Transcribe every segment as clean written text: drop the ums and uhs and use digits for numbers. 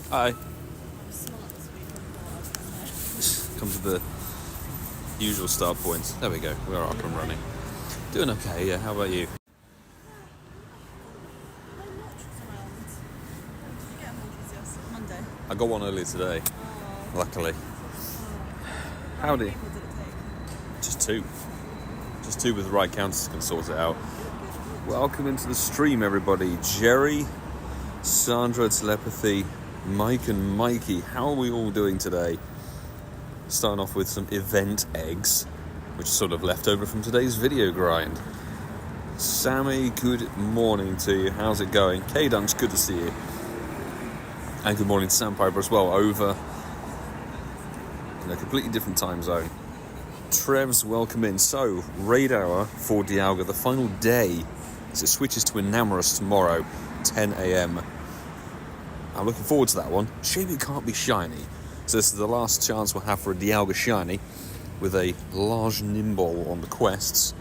Hi. I'm smart this week. I thought Come to the usual start points. There we go. We're up and running. Doing okay, yeah. How about you? my watch was around. Did you get emojis yesterday? Monday. I got one earlier today, Oh. luckily. How Howdy. many people did it take? Just two. Just two with the right counters can sort it out. Welcome into the stream, everybody. Jerry, Sandra, Telepathy, Mike and Mikey. How are we all doing today? Starting off with some event eggs, which is sort of left over from today's video grind. Sammy, good morning to you. How's it going? K-Dunks, good to see you. And good morning to Sandpiper as well, over in a completely different time zone. Trev's, welcome in. So, raid hour for Dialga, the final day. So it switches to Enamorous tomorrow, 10 a.m. I'm looking forward to that one. Shame it can't be shiny. So this is the last chance we'll have for a Dialga shiny with a large nimble on the quests.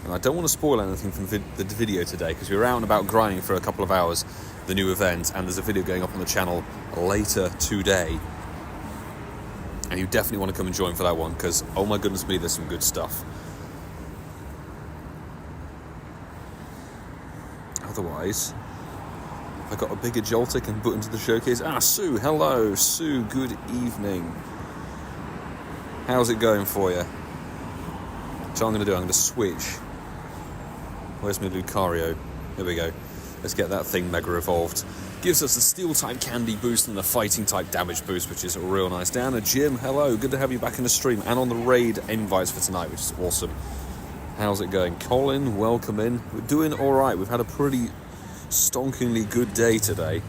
And I don't want to spoil anything from the video today because we were out and about grinding for a couple of hours, the new event, and there's a video going up on the channel later today. And you definitely want to come and join for that one because, oh my goodness me, there's some good stuff. Otherwise, I got a bigger jolt I can put into the showcase. Sue, hello. Sue, good evening. How's it going for you? So I'm going to switch. Where's my Lucario? Here we go. Let's get that thing mega evolved. Gives us a steel type candy boost and the fighting type damage boost, which is real nice. Diana, Jim, hello. Good to have you back in the stream and on the raid invites for tonight, which is awesome. How's it going? Colin, welcome in. We're doing all right. We've had a pretty stonkingly good day today.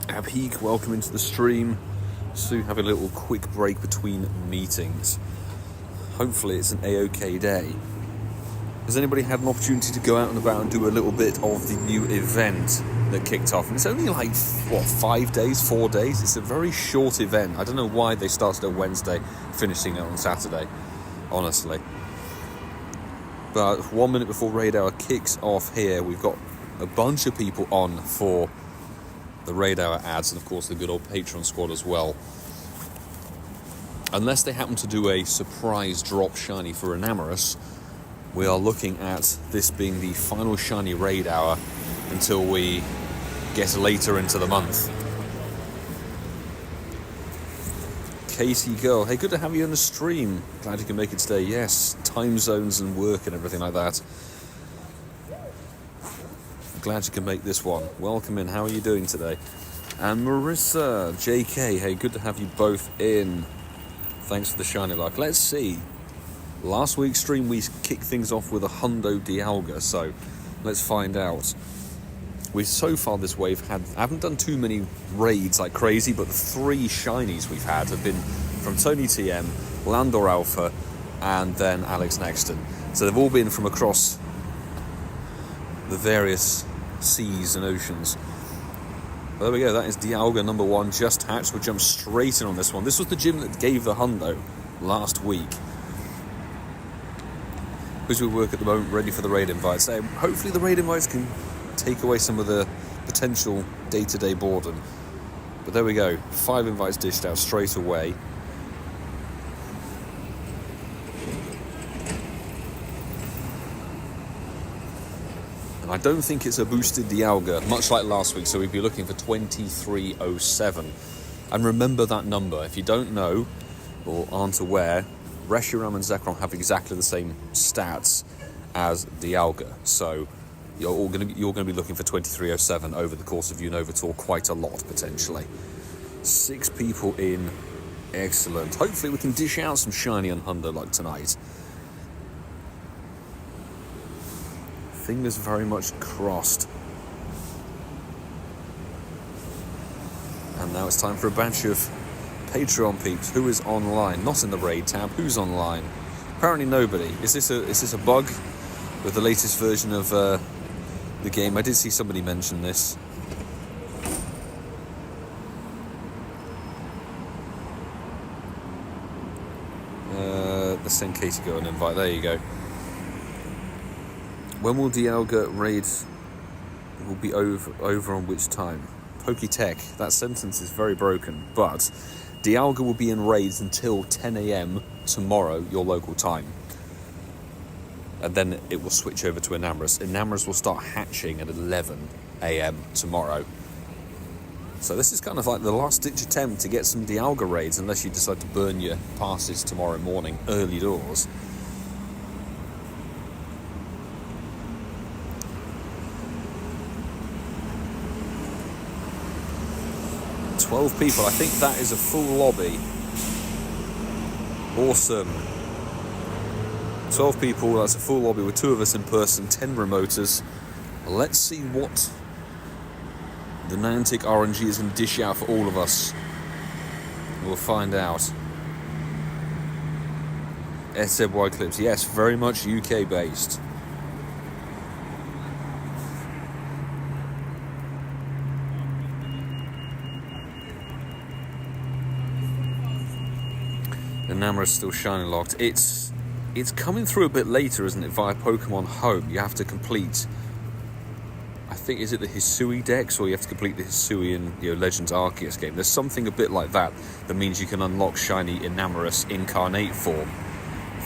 Abheek, welcome into the stream. Sue, have a little quick break between meetings. Hopefully it's an A-OK day. Has anybody had an opportunity to go out and about and do a little bit of the new event that kicked off? And it's only like, 4 days? It's a very short event. I don't know why they started on Wednesday, finishing it on Saturday, honestly. But 1 minute before raid hour kicks off here, we've got a bunch of people on for the raid hour ads, and of course the good old Patreon squad as well. Unless they happen to do a surprise drop shiny for Enamorous, we are looking at this being the final shiny raid hour until we get later into the month. Katie Girl, hey, good to have you on the stream. Glad you can make it today. Yes, time zones and work and everything like that. Glad you can make this one. Welcome in. How are you doing today? And Marissa, JK, hey, good to have you both in. Thanks for the shiny luck. Let's see. Last week's stream we kicked things off with a hundo Dialga, so let's find out. We so far this wave I haven't done too many raids like crazy, but the 3 shinies we've had have been from Tony TM, Landor Alpha, and then Alex Nexton. So they've all been from across the various seas and oceans. But there we go, that is Dialga number 1, just hatched. We'll jump straight in on this one. This was the gym that gave the hundo last week. Because we work at the moment ready for the raid invites. So hopefully the raid invites can take away some of the potential day-to-day boredom. But there we go, 5 invites dished out straight away. And I don't think it's a boosted Dialga, much like last week, so we'd be looking for 2307. And remember that number. If you don't know or aren't aware, Reshiram and Zekrom have exactly the same stats as Dialga, so you're going to be looking for 2307 over the course of Unova Tour quite a lot, potentially. 6 people in. Excellent. Hopefully we can dish out some shiny and hundo like tonight. Fingers very much crossed. And now it's time for a batch of Patreon peeps. Who is online? Not in the raid tab. Who's online? Apparently nobody. Is this a bug with the latest version of the game? I did see somebody mention this. Let's send Katie go and invite. There you go. When will Dialga Raid will be over on which time? Poketech, that sentence is very broken, but Dialga will be in raids until 10 a.m. tomorrow, your local time. And then it will switch over to Enamorous. Enamorous will start hatching at 11 a.m. tomorrow. So this is kind of like the last-ditch attempt to get some Dialga raids, unless you decide to burn your passes tomorrow morning, early doors. "12 people, I think that is a full lobby. Awesome. 12 people, that's a full lobby with 2 of us in person, 10 remoters. Let's see what the Niantic RNG is going to dish out for all of us. We'll find out. SZY Clips, yes, very much UK based. The Namor is still shiny locked. It's coming through a bit later, isn't it, via Pokemon Home. You have to complete, I think, is it the Hisui Dex, or you have to complete the Hisui in Legends Arceus game. There's something a bit like that means you can unlock shiny Enamorous Incarnate form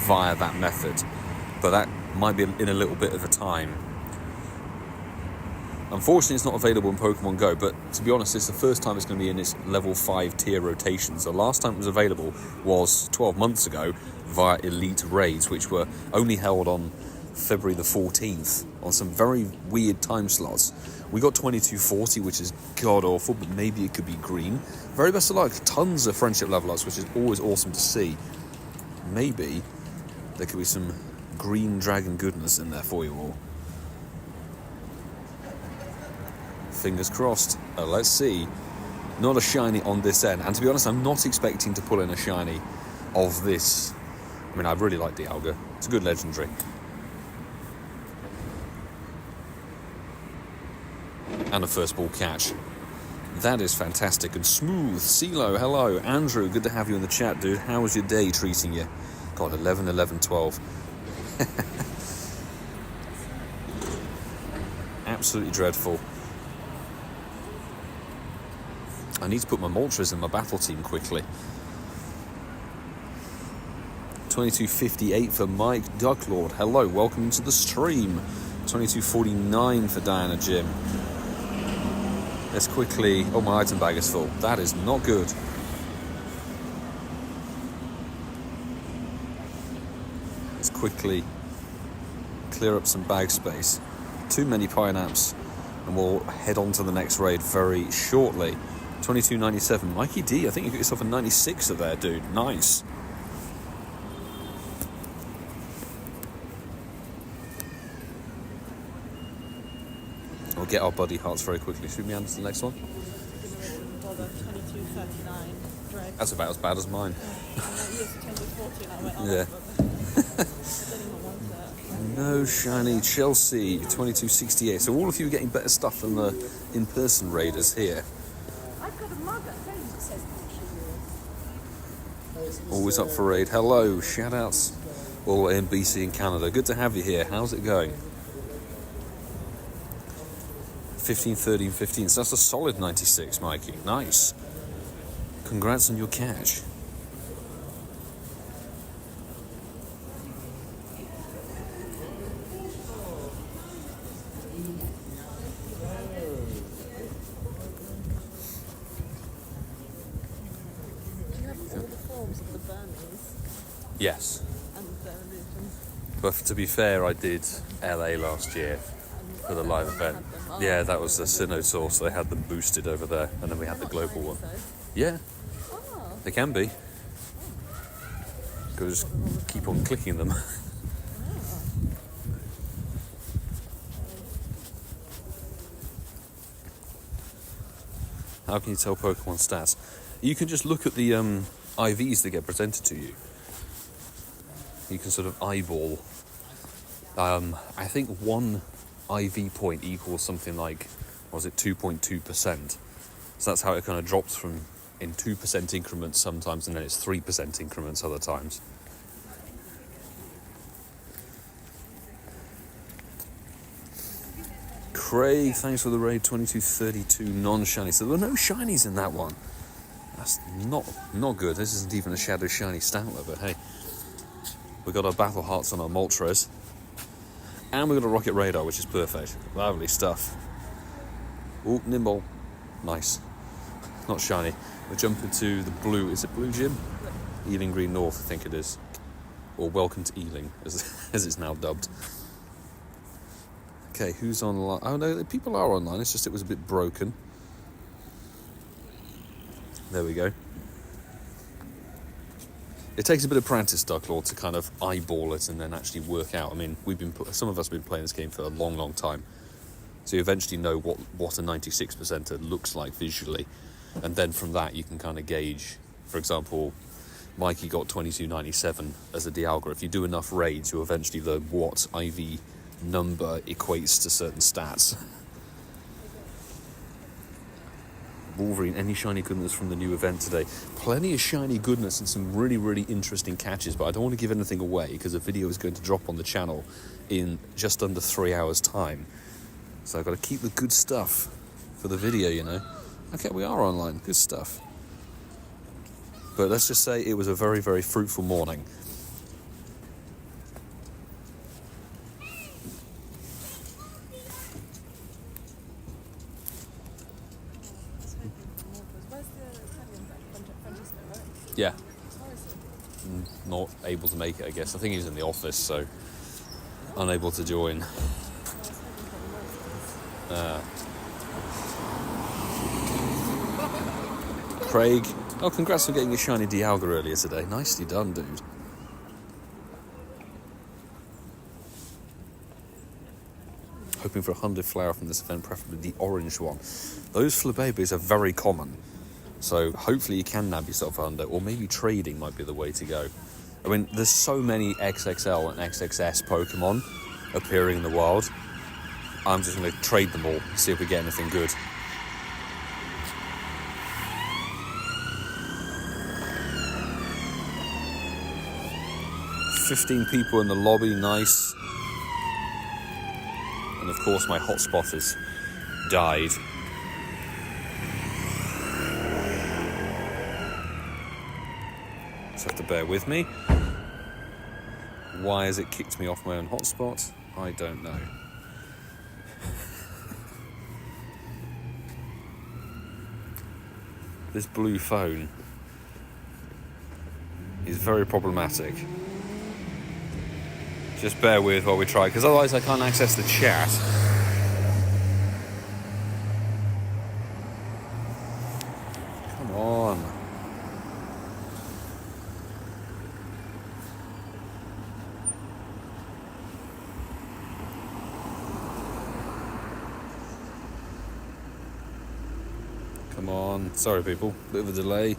via that method. But that might be in a little bit of a time. Unfortunately, it's not available in Pokemon Go, but to be honest, it's the first time it's going to be in its level 5 tier rotations. The last time it was available was 12 months ago via Elite Raids, which were only held on February the 14th on some very weird time slots. We got 2240, which is god-awful, but maybe it could be green. Very best of luck. Tons of friendship level ups, which is always awesome to see. Maybe there could be some green dragon goodness in there for you all. Fingers crossed. Let's see. Not a shiny on this end. And to be honest, I'm not expecting to pull in a shiny of this. I mean, I really like Dialga. It's a good legendary. And a first ball catch. That is fantastic and smooth. CeeLo, hello. Andrew, good to have you in the chat, dude. How was your day treating you? God, 11, 11, 12. Absolutely dreadful. I need to put my Moltres in my battle team quickly. 2258 for Mike Ducklord. Hello, welcome to the stream. 2249 for Diana Jim. Let's quickly... Oh, my item bag is full. That is not good. Let's quickly clear up some bag space. Too many Pineapps, and we'll head on to the next raid very shortly. 2297. Mikey D, I think you got yourself a 96er there, dude. Nice. We'll get our buddy hearts very quickly. Should we answer the next one? 2239. That's about as bad as mine. Yeah. No shiny Chelsea, 2268. So all of you are getting better stuff than the in-person raiders here. I've got a mug at home that says Always up for raid. Hello, shout-outs all in BC in Canada. Good to have you here. How's it going? 15, 13, 15. So that's a solid 96, Mikey. Nice. Congrats on your catch. Yes. But to be fair, I did LA last year for the live event. Yeah, that was the Sinnoh source. They had them boosted over there, and then we had the global one. Yeah, they can be. Go just keep on clicking them. How can you tell Pokemon stats? You can just look at the IVs that get presented to you. You can sort of eyeball. I think one IV point equals something like, what was it, 2.2%. So that's how it kind of drops from in 2% increments sometimes, and then it's 3% increments other times. Craig, thanks for the raid. 2232 non-shiny. So there were no shinies in that one. That's not good. This isn't even a Shadow Shiny Statler, but hey. We got our Battle Hearts on our Moltres. And we got a Rocket Radar, which is perfect. Lovely stuff. Ooh, Nimble. Nice. Not shiny. We're jumping to the blue. Is it Blue Gym? Ealing Green North, I think it is. Or Welcome to Ealing, as it's now dubbed. Okay, who's online? Oh no, people are online. It's just it was a bit broken. There we go. It takes a bit of practice, Ducklaw, to kind of eyeball it and then actually work out. I mean, some of us have been playing this game for a long, long time. So you eventually know what a 96%er looks like visually. And then from that, you can kind of gauge. For example, Mikey got 2297 as a Dialga. If you do enough raids, you'll eventually learn what IV number equates to certain stats. Wolverine, any shiny goodness from the new event today? Plenty of shiny goodness and some really, really interesting catches, but I don't want to give anything away because the video is going to drop on the channel in just under 3 hours' time. So I've got to keep the good stuff for the video, you know. Okay, we are online. Good stuff. But let's just say it was a very, very fruitful morning. Yeah. Not able to make it, I guess. I think he's in the office, so unable to join. Craig. Oh, congrats on getting your shiny Dialga earlier today. Nicely done, dude. Hoping for a hundo flower from this event, preferably the orange one. Those flabébés are very common. So hopefully you can nab yourself a hundo, or maybe trading might be the way to go. I mean, there's so many XXL and XXS Pokemon appearing in the wild. I'm just going to trade them all, see if we get anything good. $15 people in the lobby, nice. And of course my hotspot has died. Just have to bear with me. Why has it kicked me off my own hotspot? I don't know. This blue phone is very problematic. Just bear with while we try, because otherwise I can't access the chat. Come on. Come on. Sorry, people. Bit of a delay.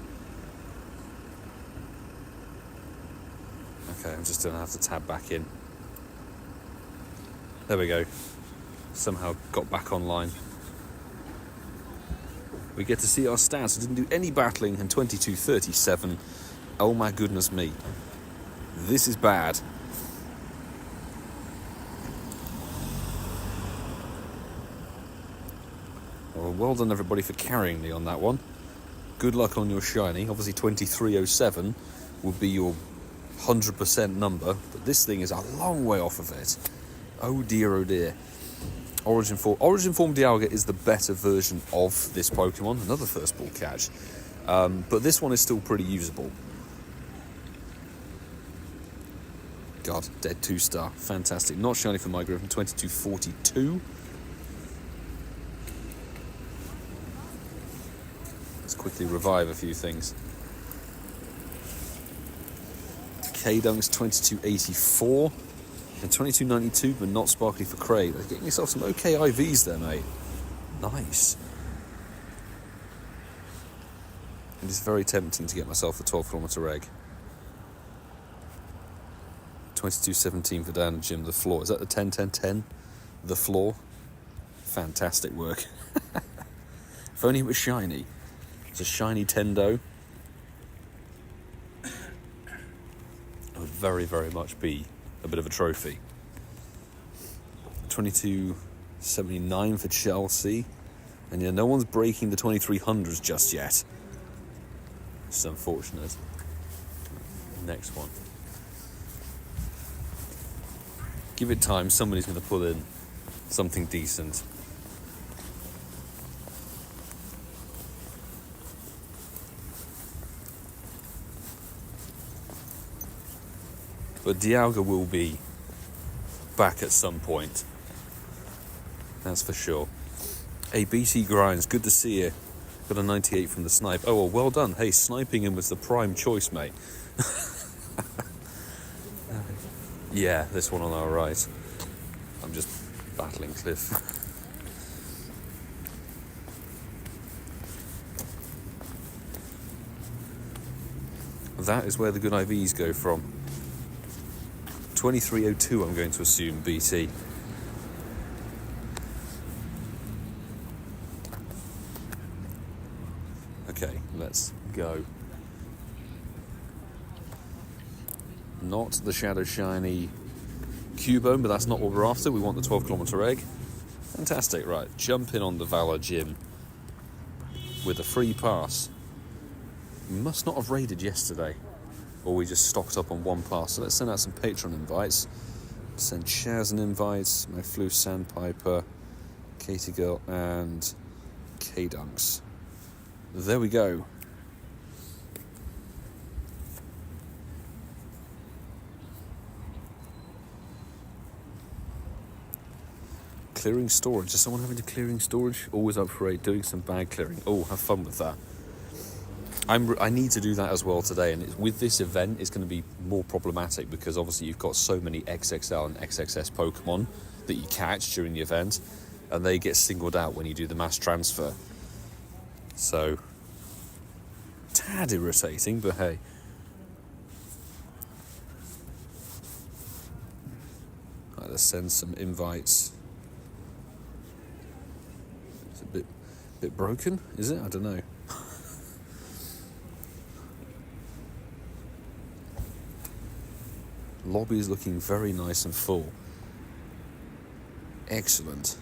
Okay, I'm just going to have to tab back in. There we go. Somehow got back online. We get to see our stats. I didn't do any battling and 2237. Oh my goodness me. This is bad. Well done everybody for carrying me on that one. Good luck on your shiny. Obviously 2307 would be your 100% number, but this thing is a long way off of it. Oh dear, oh dear. Origin Form Dialga is the better version of this Pokemon. Another first ball catch. But this one is still pretty usable. God, dead 2-star. Fantastic. Not shiny for my group from 2242. Let's quickly revive a few things. K-Dunk's 2284. And 2292, but not sparkly for Craig. Getting yourself some okay IVs there, mate. Nice. It is very tempting to get myself a 12-kilometre egg. 2217 for down the gym, the floor. Is that the 10-10-10? The floor? Fantastic work. If only it was shiny. It's a shiny Tendo. It would very, very much be a bit of a trophy. 22 79 for Chelsea. And yeah, no one's breaking the 2300s just yet. It's unfortunate. Next one. Give it time, somebody's going to pull in something decent. But Dialga will be back at some point. That's for sure. Hey, BT Grinds, good to see you. Got a 98 from the snipe. Oh, well done. Hey, sniping him was the prime choice, mate. Yeah, this one on our right. I'm just battling Cliff. That is where the good IVs go from. 2302, I'm going to assume, BT. Okay, let's go. Not the Shadow Shiny Cubone, but that's not what we're after. We want the 12-kilometer egg. Fantastic, right. Jump in on the Valor Gym with a free pass. We must not have raided yesterday, or we just stocked up on one pass. So let's send out some Patreon invites. Send Chaz an invite, my Floof Sandpiper, Katie Girl, and K-Dunks. There we go. Clearing storage. Is someone having to clearing storage? Always up for doing some bag clearing. Oh, have fun with that. I need to do that as well today, and with this event it's going to be more problematic because obviously you've got so many XXL and XXS Pokemon that you catch during the event, and they get singled out when you do the mass transfer. So, tad irritating, but hey. Right, let's send some invites. It's a bit broken, is it? I don't know. Lobby is looking very nice and full. Excellent.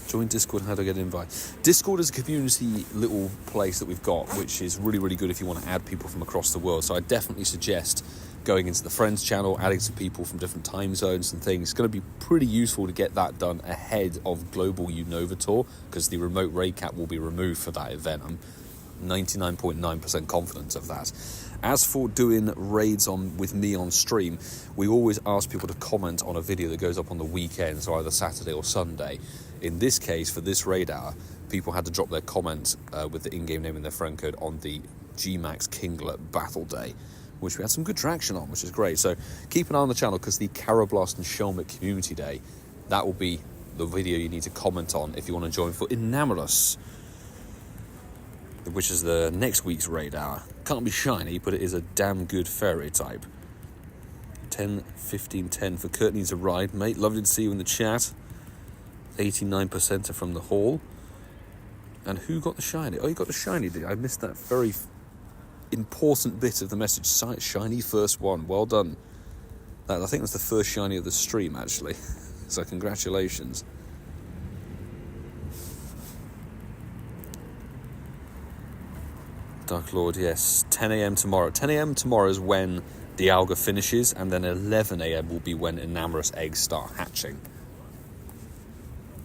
Join Discord, how to get an invite. Discord is a community little place that we've got, which is really, really good if you want to add people from across the world. So I definitely suggest going into the Friends channel, adding some people from different time zones and things. It's going to be pretty useful to get that done ahead of Global Unova Tour, because the remote raid cap will be removed for that event. I'm 99.9% confident of that. As for doing raids with me on stream, we always ask people to comment on a video that goes up on the weekend, so either Saturday or Sunday. In this case, for this raid hour, people had to drop their comment with the in-game name and their friend code on the G-Max Kinglet Battle Day, which we had some good traction on, which is great. So keep an eye on the channel, because the Carablast and Shelmet Community Day, that will be the video you need to comment on if you want to join for Enamorous, which is the next week's raid hour. Can't be shiny, but it is a damn good fairy type. 10, 15, 10 for Kurt Needs a Ride, mate. Lovely to see you in the chat. 89% are from the hall. And who got the shiny? Oh, you got the shiny, did you? I missed that very important bit of the message. Shiny first one. Well done. That, I think that's the first shiny of the stream, actually. So congratulations. Dark Lord, yes. 10 a.m. tomorrow. 10 a.m. tomorrow is when Dialga finishes, and then 11 a.m. will be when Enamorous eggs start hatching.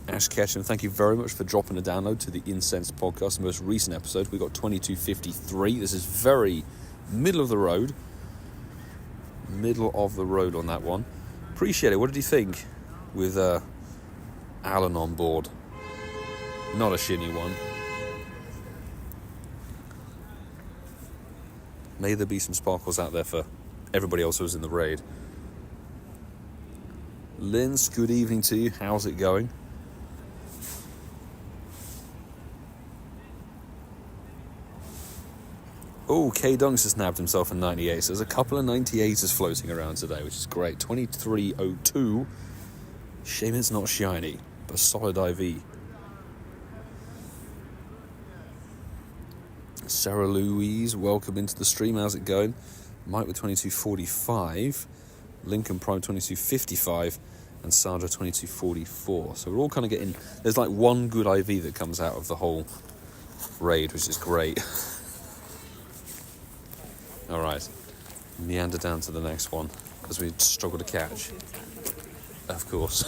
Ash Ketchum, thank you very much for dropping a download to the Incense podcast, the most recent episode. We got 2253. This is very middle of the road. Middle of the road on that one. Appreciate it. What did you think with Alan on board? Not a shinny one. May there be some sparkles out there for everybody else who was in the raid. Linz, good evening to you. How's it going? Oh, K-Dunks has nabbed himself a 98. So there's a couple of 98s floating around today, which is great. 2302. Shame it's not shiny, but solid IV. Sarah Louise, welcome into the stream. How's it going? Mike with 2245, Lincoln Prime 2255, and Sandra 2244. So we're all kind of getting... There's like one good IV that comes out of the whole raid, which is great. All right, meander down to the next one as we struggle to catch. Of course.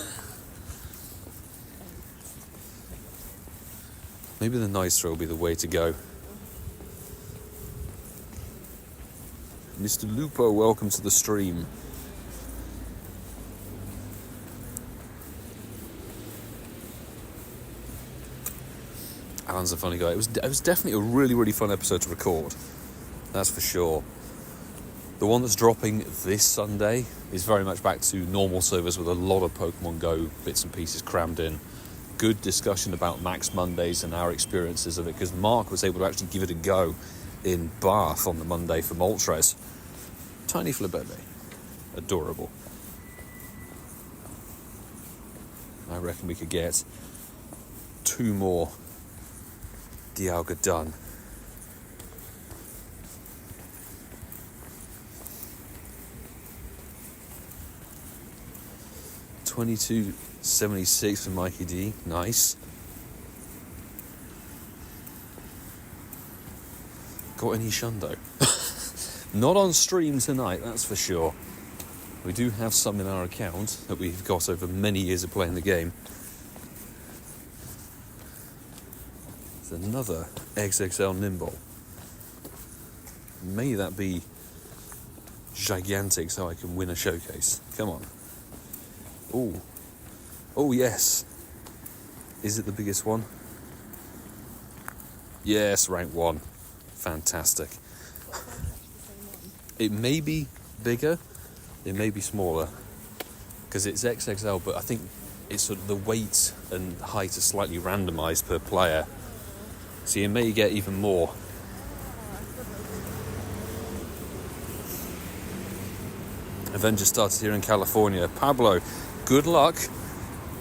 Maybe the Nitro will be the way to go. Mr. Lupo, welcome to the stream. Alan's a funny guy. It was definitely a really, really fun episode to record. That's for sure. The one that's dropping this Sunday is very much back to normal servers with a lot of Pokemon Go bits and pieces crammed in. Good discussion about Max Mondays and our experiences of it, because Mark was able to actually give it a go in Bath on the Monday for Moltres. Tiny Flabebe. Adorable. I reckon we could get 2 more Dialga done. $22.76 for Mikey D. Nice. Got any shundo? Not on stream tonight, that's for sure. We do have some in our account that we've got over many years of playing the game. There's another XXL Nimble. May that be gigantic so I can win a showcase. Come on. Oh. Oh, yes. Is it the biggest one? Yes, rank 1. Fantastic. It may be bigger, it may be smaller, because it's XXL, but I think it's sort of the weight and height are slightly randomised per player. So you may get even more. Event just started here in California. Pablo, good luck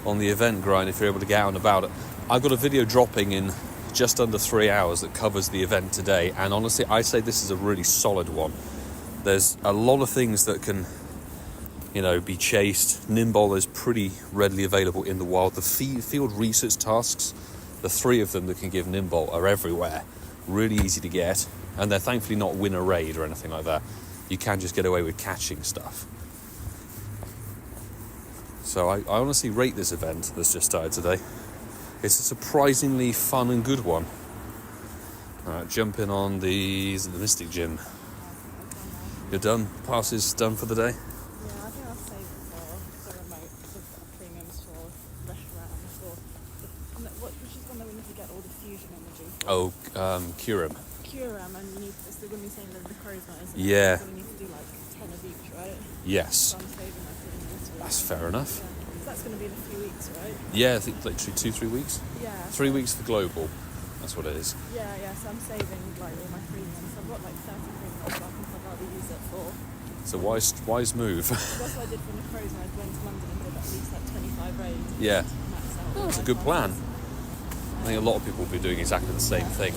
on the event grind if you're able to get out and about it. I've got a video dropping in just under 3 hours that covers the event today, and honestly I say this is a really solid one. There's a lot of things that can, be chased. Nimble is pretty readily available in the wild. The field research tasks, the 3 of them that can give Nimble, are everywhere. Really easy to get, and they're thankfully not win a raid or anything like that. You can just get away with catching stuff. So I honestly rate this event that's just started today. It's a surprisingly fun and good one. Alright, jumping on the Mystic Gym. You're done? Passes done for the day? Yeah, I think I'll save it for the remote, the premiums for restaurants, or which is one that we need to get all the fusion energy for. Oh, Curum. Curum, and you need to, so when we say the Crowsnite, isn't it? Yeah. So we need to do like 10 of each, right? Yes. So I'm saving that for the next week. That's fair enough. Yeah. So that's going to be in a few weeks, right? Yeah, I think literally 2-3 weeks. Yeah. 3 weeks for global. That's what it is. Yeah, so I'm saving like all my premiums. I've got like 30 premiums, so I can probably use it for. It's a wise move. That's what I did for the Crowsite. I went to London and did at least like 25 raids. Yeah. Max out. Oh, that's a good plan. I think a lot of people will be doing exactly the same thing.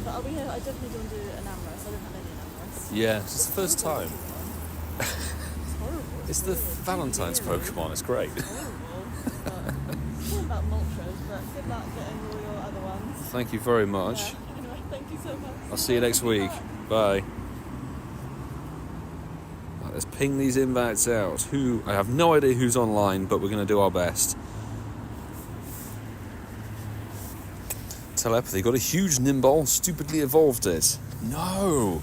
But I'll be here. I definitely don't do an Amorous. I don't have any Amorous. Yeah, it's the first time. It's horrible. It's the Valentine's Pokemon. It's great. It's horrible. It's all about Moltres, but good luck getting all your other ones. Thank you very much. Yeah. Anyway, thank you so much. I'll see you next week. Bye. Right, let's ping these invites out. I have no idea who's online, but we're going to do our best. Telepathy. Got a huge Nimble, stupidly evolved it. No.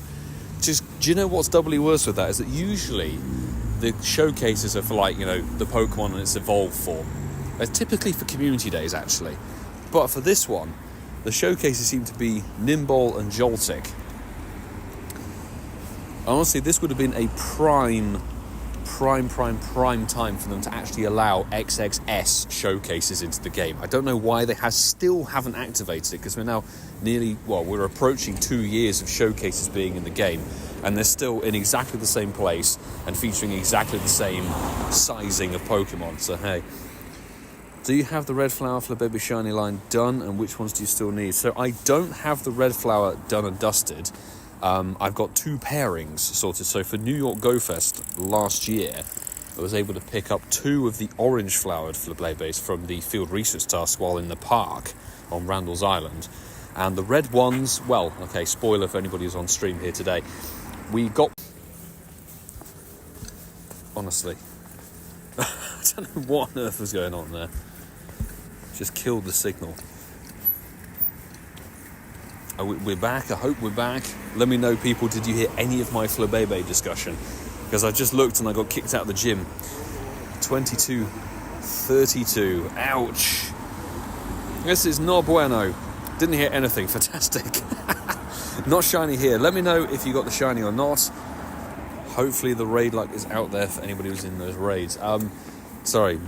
Do you know what's doubly worse with that? Is that usually the showcases are for the Pokemon in its evolved form. They're typically for community days, actually. But for this one, the showcases seem to be Nimble and Joltik. Honestly, this would have been a prime time for them to actually allow XXS showcases into the game. I don't know why they still haven't activated it, because we're now we're approaching 2 years of showcases being in the game, and they're still in exactly the same place and featuring exactly the same sizing of Pokemon. So hey, Do you have the red flower Flabébé shiny line done, and which ones do you still need? So I don't have the red flower done and dusted. I've got 2 pairings sorted. So for New York Go Fest last year, I was able to pick up 2 of the orange flowered Flabébés from the field research task while in the park on Randall's Island. And the red ones, well, okay, spoiler for anybody who's on stream here today, we got... Honestly, I don't know what on earth was going on there. Just killed the signal. We're back. I hope we're back. Let me know, people, did you hear any of my Flabébé discussion? Because I just looked and I got kicked out of the gym. 22-32. Ouch. This is no bueno. Didn't hear anything. Fantastic. Not shiny here. Let me know if you got the shiny or not. Hopefully the raid luck is out there for anybody who's in those raids.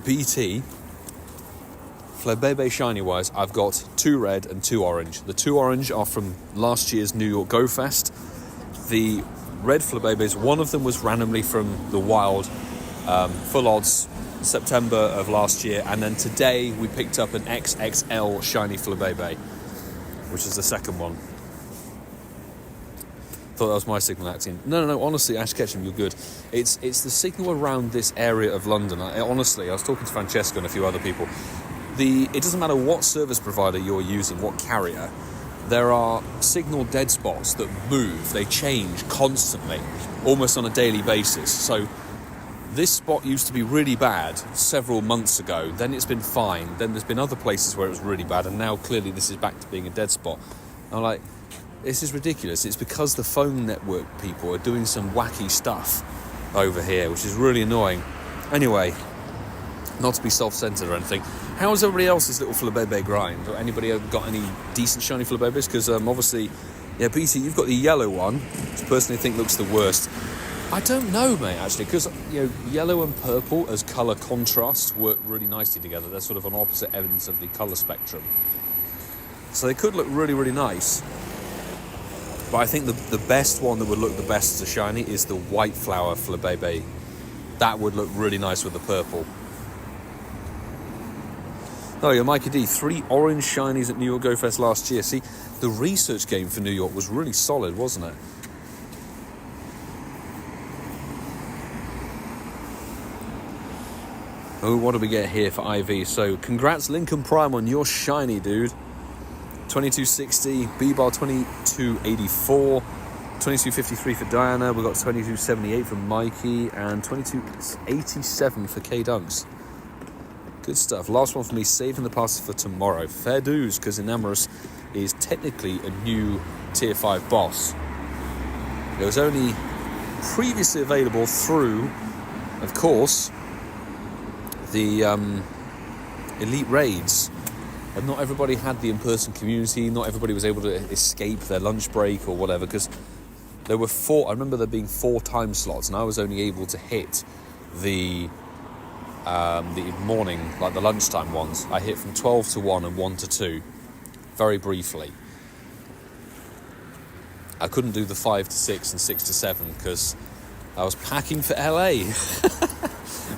BT... Flabébé shiny wise, I've got 2 red and 2 orange. The 2 orange are from last year's New York Go Fest. The red Flabébés, one of them was randomly from the wild, full odds, September of last year, and then today we picked up an XXL shiny Flabébé, which is the second one. Thought that was my signal acting. No, honestly, Ash Ketchum, you're good. It's the signal around this area of London. Honestly, I was talking to Francesco and a few other people. It doesn't matter what service provider you're using, what carrier, there are signal dead spots that move, they change constantly, almost on a daily basis. So this spot used to be really bad several months ago, then it's been fine, then there's been other places where it was really bad, and now clearly this is back to being a dead spot. I'm like, this is ridiculous. It's because the phone network people are doing some wacky stuff over here, which is really annoying. Anyway, not to be self-centered or anything, how's everybody else's little Flabébé grind? Or anybody got any decent shiny Flabébés? Because obviously, yeah, BT, you've got the yellow one, which I personally think looks the worst. I don't know, mate, actually, because yellow and purple as colour contrast work really nicely together. They're sort of on opposite ends of the colour spectrum. So they could look really, really nice. But I think the best one that would look the best as a shiny is the white flower Flabébé. That would look really nice with the purple. Oh yeah, Mikey D, 3 orange shinies at New York Go Fest last year. See, the research game for New York was really solid, wasn't it? Oh, what do we get here for IV? So, congrats Lincoln Prime on your shiny, dude. 2260, B-Bar 2284, 2253 for Diana. We've got 2278 for Mikey and 2287 for K-Dunks. Good stuff. Last one for me, saving the passes for tomorrow. Fair dues, because Enamorous is technically a new Tier 5 boss. It was only previously available through, of course, the elite raids. And not everybody had the in-person community. Not everybody was able to escape their lunch break or whatever, because there were 4... I remember there being 4 time slots, and I was only able to hit the morning, like the lunchtime ones. I hit from 12 to 1 and 1 to 2, very briefly. I couldn't do the 5 to 6 and 6 to 7 because I was packing for LA.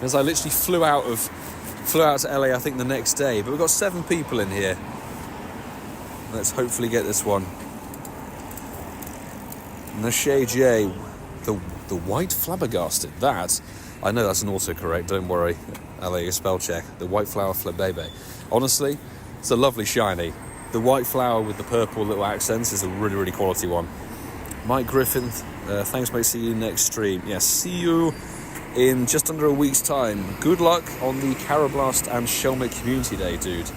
As I literally flew out to LA, I think the next day. But we've got 7 people in here. Let's hopefully get this one. Nashe J, the white flabbergasted. That, I know that's an autocorrect, don't worry. LA spell check. The white flower Flabébé. Honestly, it's a lovely shiny. The white flower with the purple little accents is a really, really quality one. Mike Griffin, thanks mate, see you next stream. Yeah, see you in just under a week's time. Good luck on the Carablast and Shelmet Community Day, dude.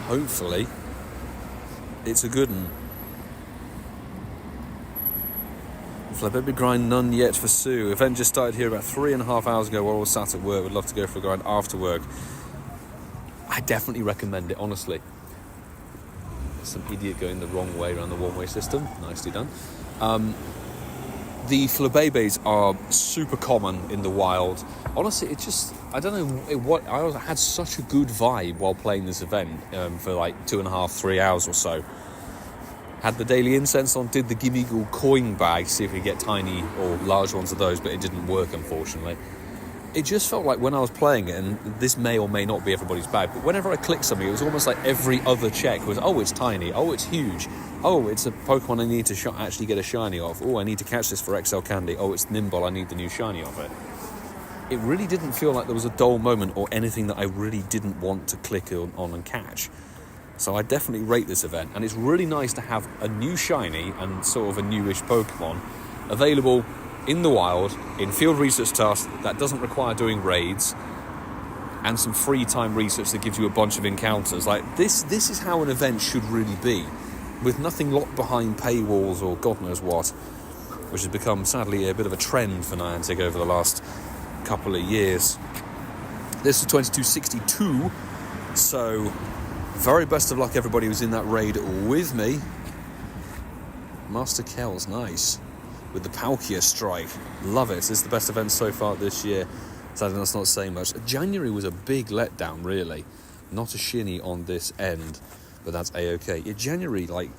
Hopefully, it's a good one. Flabébé grind none yet for Sue. Event just started here about 3.5 hours ago while I was sat at work. Would love to go for a grind after work. I definitely recommend it, honestly. Some idiot going the wrong way around the one-way system. Nicely done. The Flabébés are super common in the wild. Honestly, it just... I don't know what... I had such a good vibe while playing this event for like 2.5, 3 hours or so. Had the daily incense on, did the Gimmiggle coin bag, see if we get tiny or large ones of those, but it didn't work, unfortunately. it just felt like when I was playing it, and this may or may not be everybody's bag, but whenever I clicked something, it was almost like every other check was, oh, it's tiny, oh, it's huge, oh, it's a Pokemon I need to actually get a shiny of, oh, I need to catch this for XL Candy, oh, it's Nimble, I need the new shiny of it. It really didn't feel like there was a dull moment or anything that I really didn't want to click on and catch. So I definitely rate this event, and it's really nice to have a new shiny and sort of a newish Pokemon available in the wild, in field research tasks that doesn't require doing raids, and some free time research that gives you a bunch of encounters. Like, this is how an event should really be, with nothing locked behind paywalls or God knows what, which has become, sadly, a bit of a trend for Niantic over the last couple of years. This is 2262, so very best of luck everybody who's in that raid with me. Master Kel's nice with the Palkia strike, love it. It's the best event so far this year. Sadly, that's not saying much. January was a big letdown, really. Not a shinny on this end, but that's a-okay. Yeah, January, like,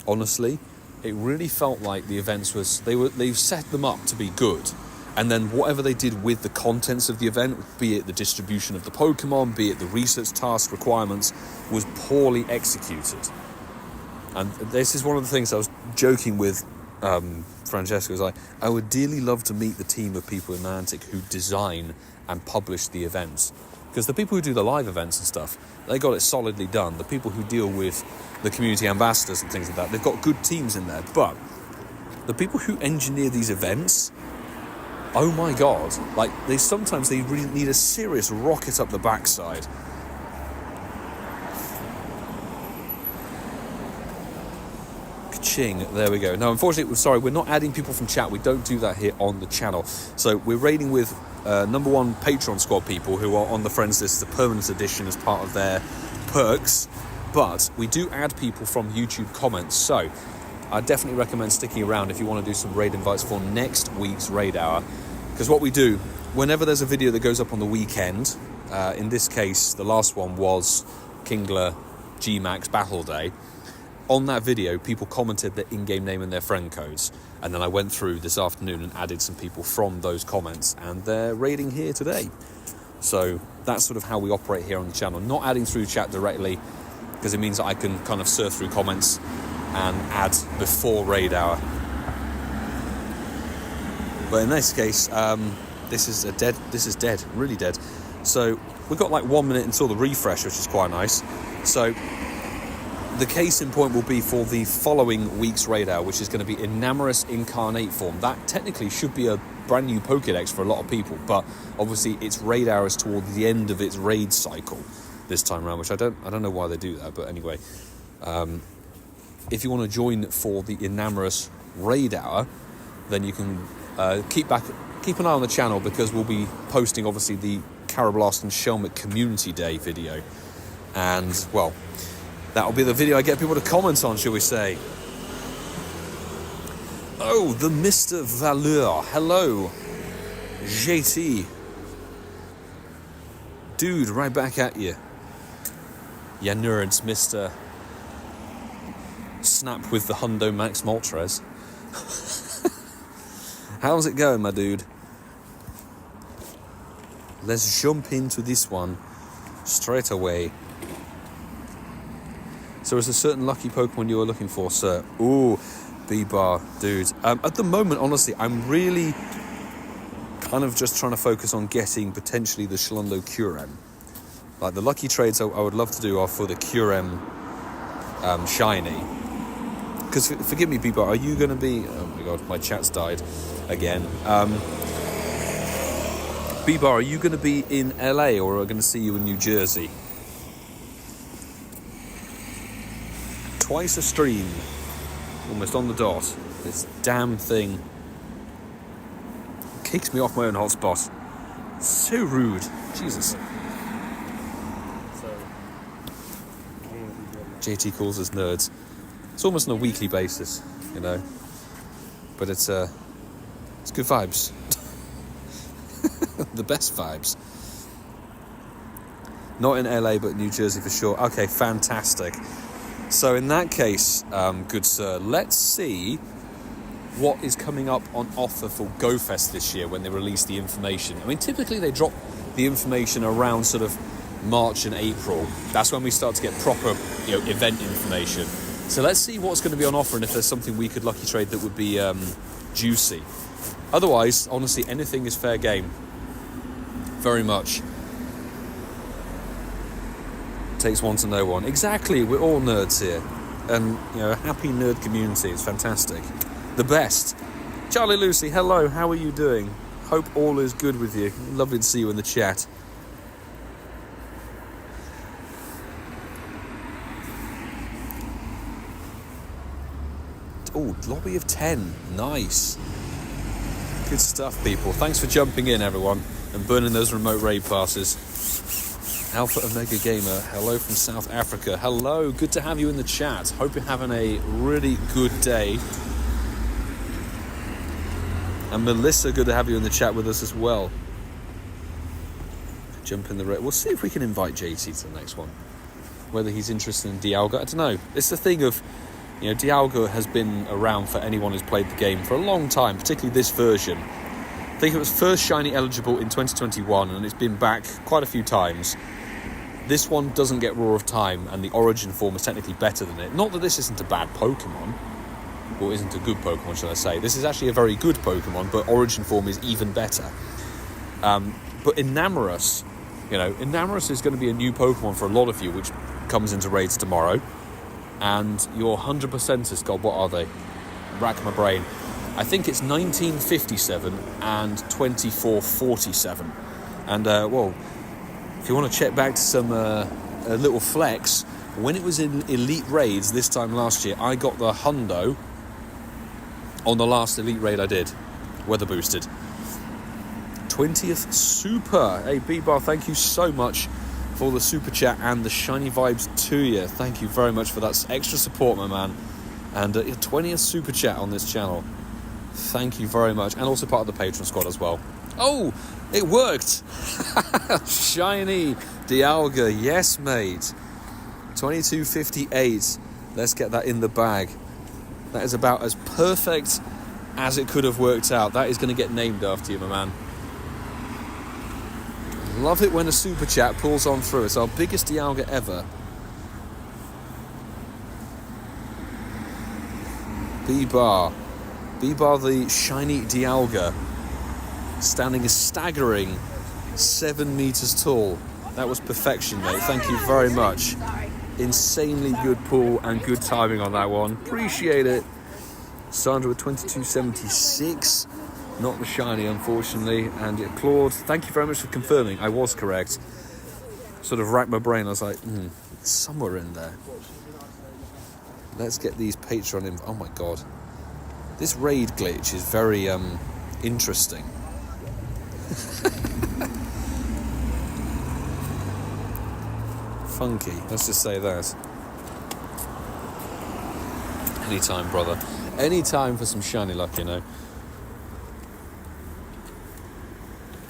honestly, it really felt like the events they've set them up to be good. And then whatever they did with the contents of the event, be it the distribution of the Pokemon, be it the research task requirements, was poorly executed. And this is one of the things I was joking with Francesca, was like, I would dearly love to meet the team of people in Niantic who design and publish the events. Because the people who do the live events and stuff, they got it solidly done. The people who deal with the community ambassadors and things like that, they've got good teams in there. But the people who engineer these events, oh my god, like, they really need a serious rocket up the backside. Ka-ching, there we go. Now, unfortunately, we're not adding people from chat. We don't do that here on the channel. So we're raiding with number one Patreon squad people who are on the friends list as a permanent addition as part of their perks. But we do add people from YouTube comments. So I definitely recommend sticking around if you want to do some raid invites for next week's raid hour. Because what we do, whenever there's a video that goes up on the weekend, in this case, the last one was Kingler G-Max Battle Day. On that video, people commented their in-game name and their friend codes. And then I went through this afternoon and added some people from those comments, and they're raiding here today. So that's sort of how we operate here on the channel. Not adding through chat directly, because it means that I can kind of surf through comments and add before raid hour. But in this case, this is dead, really dead. So we've got like 1 minute until the refresh, which is quite nice. So the case in point will be for the following week's raid hour, which is going to be Enamorous Incarnate form. That technically should be a brand new Pokédex for a lot of people, but obviously its raid hour is towards the end of its raid cycle this time around, which I don't know why they do that, but anyway. If you want to join for the Enamorous raid hour, then you can keep an eye on the channel, because we'll be posting obviously the Carablast and Shelmet Community Day video, and well, that'll be the video I get people to comment on, shall we say. Oh, the Mr. Valeur. Hello, JT. Dude, right back at you. Yeah, nerds, Mr. Snap with the Hundo Max Moltres. How's it going, my dude? Let's jump into this one straight away. So is a certain lucky Pokemon you are looking for, sir? Ooh, B-Bar, dude. At the moment, honestly, I'm really kind of just trying to focus on getting potentially the Shlungo Curem. Like, the lucky trades I would love to do are for the Curem Shiny. Because, forgive me, B-Bar, are you going to be... Oh my god, my chat's died again. B-Bar, are you going to be in LA, or are I going to see you in New Jersey? Twice a stream, almost on the dot. This damn thing kicks me off my own hotspot. So rude. Jesus. JT calls us nerds. It's almost on a weekly basis, you know. But it's good vibes. The best vibes. Not in LA, but New Jersey for sure. Okay, fantastic. So in that case, good sir, let's see what is coming up on offer for GoFest this year when they release the information. I mean, typically they drop the information around sort of March and April. That's when we start to get proper, event information. So let's see what's going to be on offer and if there's something we could lucky trade that would be juicy. Otherwise, honestly, anything is fair game. Very much. Takes one to know one. Exactly, we're all nerds here. And, a happy nerd community. It's fantastic. The best. Charlie Lucy, hello, how are you doing? Hope all is good with you. Lovely to see you in the chat. Oh, lobby of 10. Nice. Good stuff, people. Thanks for jumping in, everyone, and burning those remote raid passes. Alpha Omega Gamer, hello from South Africa. Hello, good to have you in the chat. Hope you're having a really good day. And Melissa, good to have you in the chat with us as well. Jump in the raid. We'll see if we can invite JT to the next one. Whether he's interested in Dialga, I don't know. It's the thing of, Dialga has been around for anyone who's played the game for a long time, particularly this version. I think it was first shiny eligible in 2021, and it's been back quite a few times. This one doesn't get Roar of Time, and the Origin form is technically better than it. Not that this isn't a bad Pokemon, or isn't a good Pokemon, shall I say. This is actually a very good Pokemon, but Origin form is even better. But Enamorus, Enamorus is going to be a new Pokemon for a lot of you, which comes into raids tomorrow. And your 100%ers, God, what are they? Rack my brain. I think it's 1957 and 2447. And, if you want to check back to some a little flex, when it was in Elite Raids this time last year, I got the hundo on the last Elite Raid I did. Weather boosted. 20th Super. Hey, B-Bar, thank you so much for the Super Chat and the shiny vibes to you. Thank you very much for that extra support, my man. And your 20th Super Chat on this channel. Thank you very much. And also part of the Patreon squad as well. Oh, it worked. Shiny Dialga. Yes, mate. 2258. Let's get that in the bag. That is about as perfect as it could have worked out. That is going to get named after you, my man. Love it when a Super Chat pulls on through. It's our biggest Dialga ever. B-Bar. B-Bar the shiny Dialga. Standing a staggering 7 meters tall. That was perfection, mate. Thank you very much. Insanely good pull and good timing on that one. Appreciate it. Sandra with 2276. Not the shiny, unfortunately. And Claude, thank you very much for confirming. I was correct. Sort of racked my brain. I was like, somewhere in there. Let's get these Patreon in. Oh my god. This raid glitch is very interesting. Funky, let's just say that. Anytime, brother. Anytime for some shiny luck,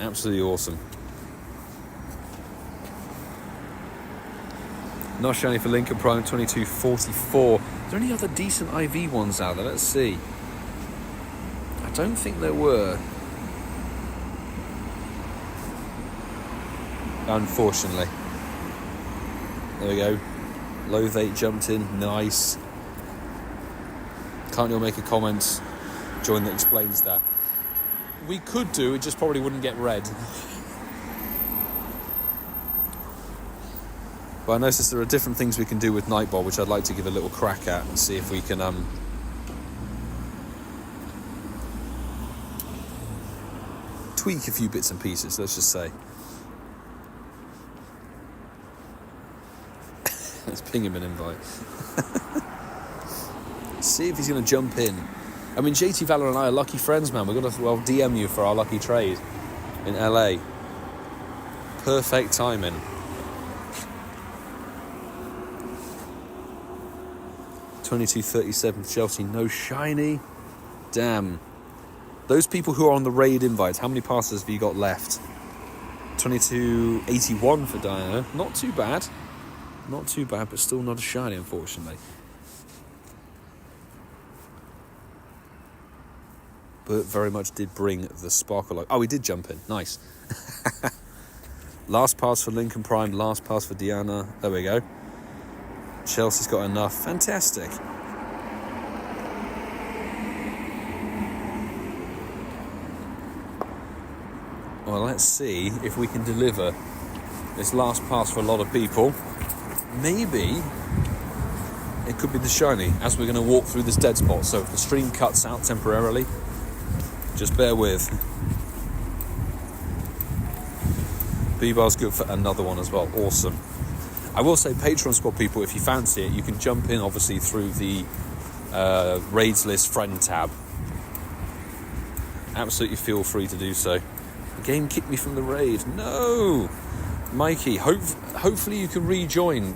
Absolutely awesome. Not shiny for Lincoln Prime 2244. Are there any other decent IV ones out there? Let's see. I don't think there were. Unfortunately. There we go. Loathate jumped in. Nice. Can't you make a comment, join that explains that? We could do, it just probably wouldn't get read. But I noticed there are different things we can do with Nightball, which I'd like to give a little crack at and see if we can tweak a few bits and pieces, let's just say. Let's ping him an invite. See if he's going to jump in. I mean, JT Valor and I are lucky friends, man. We're going to DM you for our lucky trade in LA. Perfect timing. $22.37 Chelsea, no shiny. Damn. Those people who are on the raid invites, how many passes have you got left? $22.81 for Diana. Not too bad. Not too bad, but still not a shiny, unfortunately. but very much did bring the sparkle. Oh, he did jump in. Nice. Last pass for Lincoln Prime, last pass for Diana. There we go. Chelsea's got enough. Fantastic. Well, let's see if we can deliver this last pass for a lot of people. Maybe it could be the shiny as we're going to walk through this dead spot. So if the stream cuts out temporarily, just bear with. B-bar's good for another one as well. Awesome. I will say, Patreon squad people, if you fancy it, you can jump in obviously through the raids list friend tab. Absolutely feel free to do so. The game kicked me from the raid. No! Mikey, hopefully you can rejoin.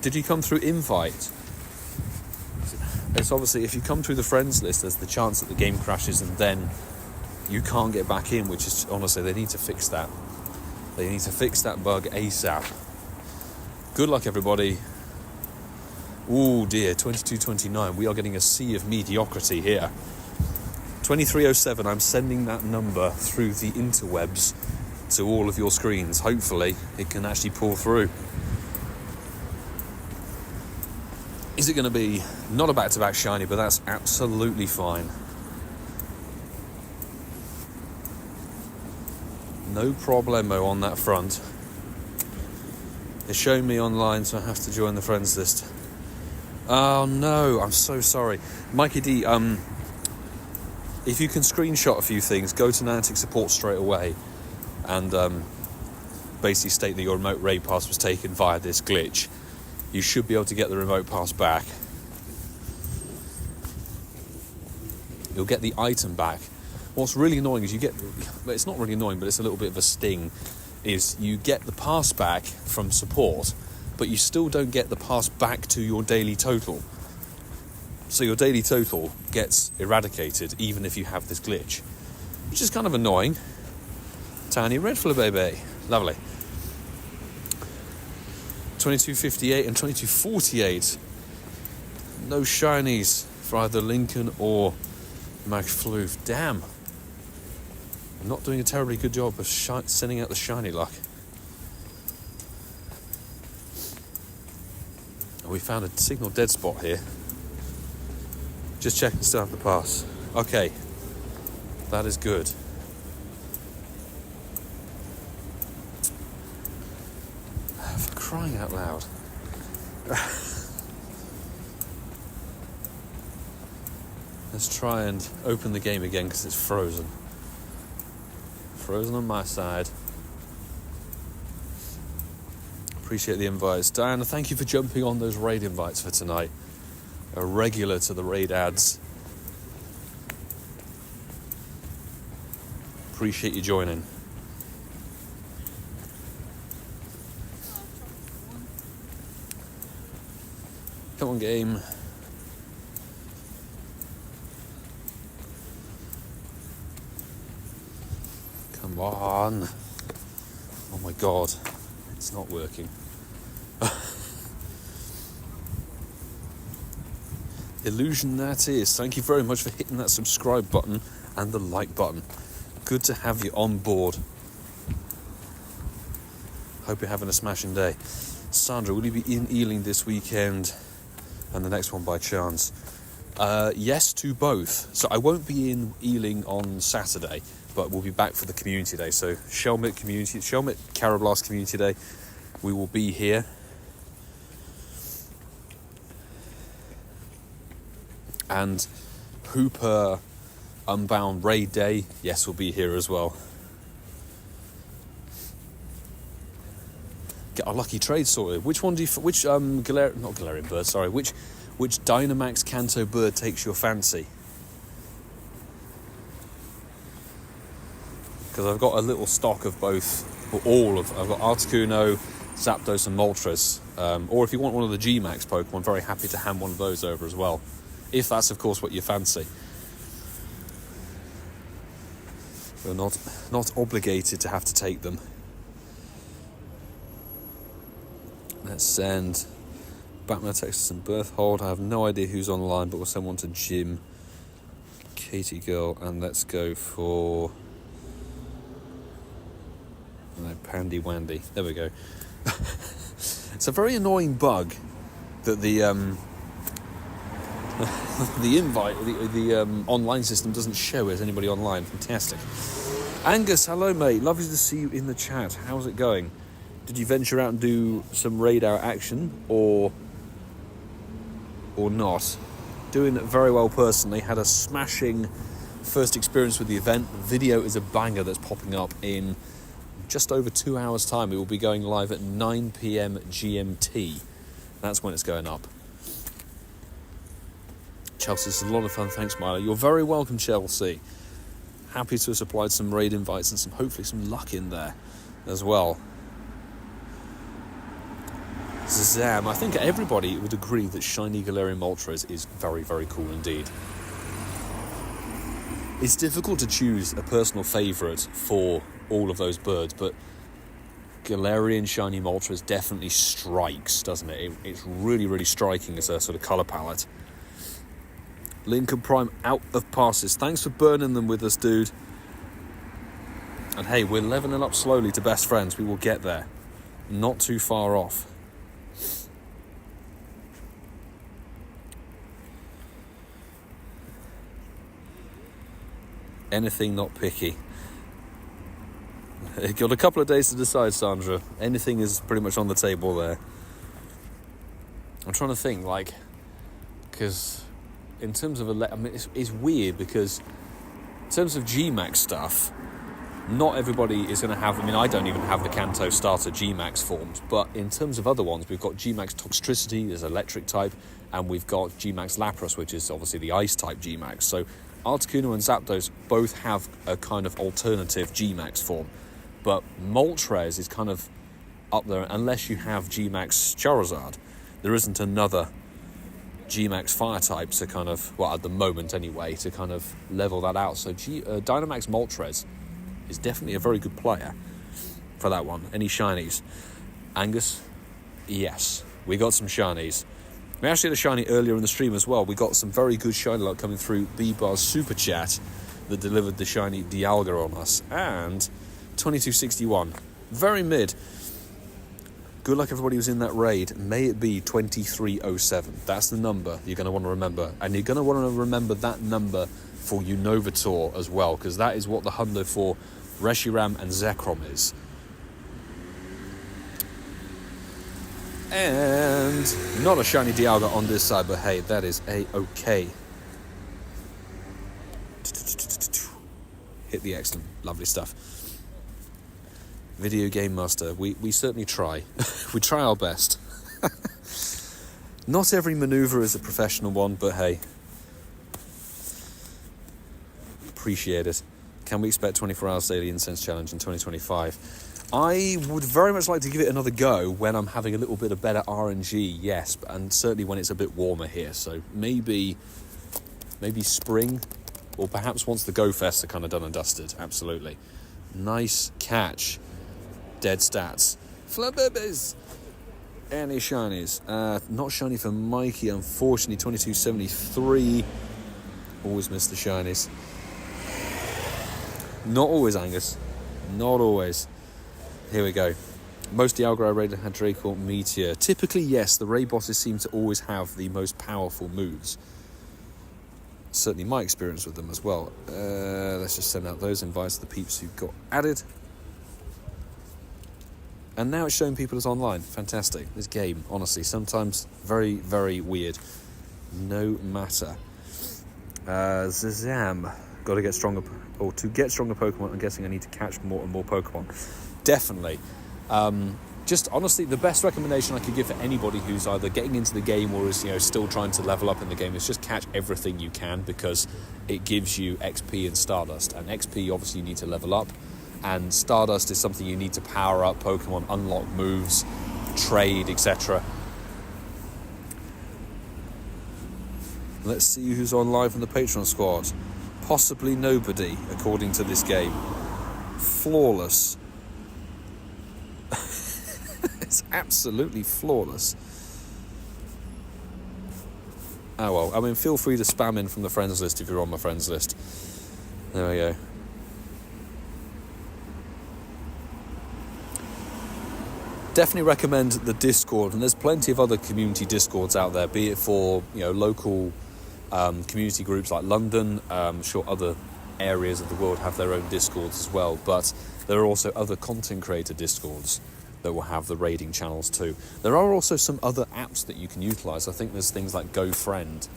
Did you come through invite? It's obviously, if you come through the friends list, there's the chance that the game crashes and then you can't get back in, which is, honestly, they need to fix that. They need to fix that bug ASAP. Good luck, everybody. Oh dear, 22:29. We are getting a sea of mediocrity here. 23:07, I'm sending that number through the interwebs to all of your screens. Hopefully, it can actually pull through. Is it going to be not a back-to-back shiny, but that's absolutely fine. No problemo on that front. It's showing me online, so I have to join the friends list. Oh no, I'm so sorry. Mikey D, if you can screenshot a few things, go to Niantic support straight away and basically state that your remote raid pass was taken via this glitch. You should be able to get the remote pass back. You'll get the item back. What's really annoying is it's not really annoying, but it's a little bit of a sting, is you get the pass back from support, but you still don't get the pass back to your daily total. So your daily total gets eradicated even if you have this glitch, which is kind of annoying. Tiny red for baby. Lovely. 22:58 and 22:48. No shinies for either Lincoln or McFloof. Damn. I'm not doing a terribly good job of sending out the shiny luck. We found a signal dead spot here. Just checking still have the pass. Okay. That is good. For crying out loud. Let's try and open the game again because it's frozen. Frozen on my side. Appreciate the invites. Diana, thank you for jumping on those raid invites for tonight. A regular to the raid ads. Appreciate you joining. Come on, game. Come on. Oh my god. It's not working. Illusion that is. Thank you very much for hitting that subscribe button and the like button. Good to have you on board. Hope you're having a smashing day. Sandra, will you be in Ealing this weekend and the next one by chance? Yes to both. So I won't be in Ealing on Saturday, but we'll be back for the community day. So Shelmet Carablast Community Day, we will be here. And Hooper Unbound Raid Day, yes, we'll be here as well. Get our lucky trade sorted. Which one do you? Which Galarian bird? Sorry, which Dynamax Kanto bird takes your fancy? Because I've got a little stock of both, or I've got Articuno, Zapdos and Moltres. Or if you want one of the G-Max Pokemon, very happy to hand one of those over as well. If that's, of course, what you fancy. We're not obligated to have to take them. Let's send Batman, Texas and Berthold. I have no idea who's online, but we'll send one to Jim. Katie girl, and let's go for Pandy Wandy. There we go. It's a very annoying bug that the the invite, the online system doesn't show as anybody online. Fantastic. Angus, hello mate. Lovely to see you in the chat. How's it going? Did you venture out and do some raid hour action or not? Doing very well personally. Had a smashing first experience with the event. The video is a banger that's popping up in just over 2 hours time. It will be going live at 9 p.m. GMT. That's when it's going up. Chelsea, it's a lot of fun. Thanks, Milo. You're very welcome, Chelsea. Happy to have supplied some raid invites and hopefully some luck in there as well. Zam, I think everybody would agree that shiny Galarian Moltres is very, very cool indeed. It's difficult to choose a personal favourite for all of those birds, but Galarian shiny Moltres definitely strikes, doesn't it? It's really, really striking as a sort of colour palette. Lincoln Prime out of passes. Thanks for burning them with us, dude. And hey, we're leveling up slowly to best friends. We will get there. Not too far off. Anything not picky. You've got a couple of days to decide, Sandra. Anything is pretty much on the table there. I'm trying to think, because in terms of it's weird because in terms of GMAX stuff, not everybody is going to have. I don't even have the Kanto starter GMAX forms, but in terms of other ones, we've got GMAX Toxtricity, there's electric type, and we've got GMAX Lapras, which is obviously the ice type GMAX. So Articuno and Zapdos both have a kind of alternative GMAX form, but Moltres is kind of up there unless you have GMAX Charizard. There isn't another GMAX fire type to kind of, well, at the moment anyway, to kind of level that out. So Dynamax Moltres is definitely a very good player for that one. Any shinies? Angus? Yes, we got some shinies. We actually had a shiny earlier in the stream as well. We got some very good shiny luck coming through B-Bar's super chat that delivered the shiny Dialga on us. And 2261. Very mid. Good luck everybody who's in that raid. May it be 2307. That's the number you're going to want to remember. And you're going to want to remember that number for Unovator as well, because that is what the hundo for Reshiram and Zekrom is. And not a shiny Dialga on this side, but hey, that is A-okay. Hit the excellent. Lovely stuff. Video Game Master, we certainly try. We try our best. Not every manoeuvre is a professional one, but hey. Appreciate it. Can we expect 24 hours daily incense challenge in 2025? I would very much like to give it another go when I'm having a little bit of better RNG, yes, and certainly when it's a bit warmer here. So maybe spring, or perhaps once the Go Fests are kind of done and dusted. Absolutely. Nice catch. Dead stats. Flabibbies. Any shinies? Not shiny for Mikey, unfortunately. 2273. Always miss the shinies. Not always, Angus. Not always. Here we go. Most Dialga I raided had Draco Meteor. Typically, yes, the raid bosses seem to always have the most powerful moves. Certainly my experience with them as well. Let's just send out those invites to the peeps who got added. And now it's showing people as online. Fantastic. This game, honestly, sometimes very, very weird. No matter. Zazam. Got to get stronger, or to get stronger Pokemon, I'm guessing I need to catch more and more Pokemon. Definitely. Just honestly, the best recommendation I could give for anybody who's either getting into the game or is still trying to level up in the game is just catch everything you can, because it gives you XP and Stardust. And XP, obviously, you need to level up. And Stardust is something you need to power up Pokemon, unlock moves, trade, etc. Let's see who's on live in the Patreon squad. Possibly nobody, according to this game. Flawless. It's absolutely flawless. Oh well, I mean, feel free to spam in from the friends list if you're on my friends list. There we go. Definitely recommend the Discord, and there's plenty of other community Discords out there, be it for, you know, local community groups like London. I'm sure other areas of the world have their own Discords as well, but there are also other content creator Discords that will have the raiding channels too. There are also some other apps that you can utilize. I think there's things like GoFriend,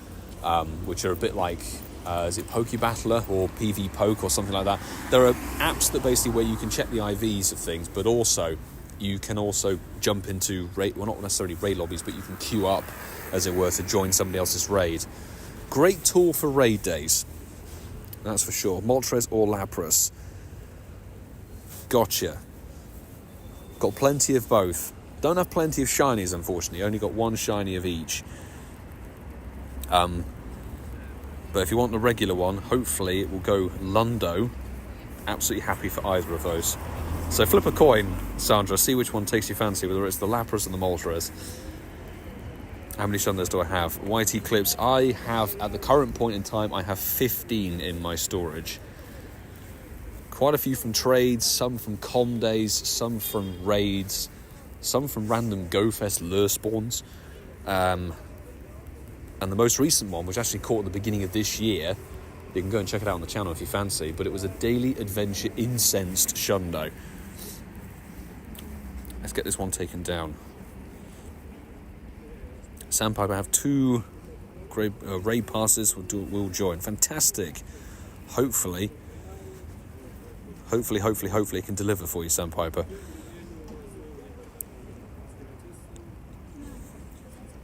which are a bit like, is it Pokebattler or PV Poke or something like that? There are apps that basically where you can check the IVs of things, but also you can also jump into raid, well, not necessarily raid lobbies, but you can queue up, as it were, to join somebody else's raid. Great tool for raid days, that's for sure. Moltres or Lapras. Gotcha. Got plenty of both. Don't have plenty of shinies, unfortunately. Only got one shiny of each. But if you want the regular one, hopefully it will go Lundo. Absolutely happy for either of those. So flip a coin, Sandra, see which one takes your fancy, whether it's the Lapras or the Moltres. How many Shundos do I have? YT clips, I have, at the current point in time, I have 15 in my storage. Quite a few from trades, some from com days, some from raids, some from random GoFest lure spawns. And the most recent one, which actually caught at the beginning of this year, you can go and check it out on the channel if you fancy, but it was a daily adventure incensed Shundo. Let's get this one taken down. Sandpiper have 2 raid passes, will join. Fantastic. Hopefully it can deliver for you, Sandpiper.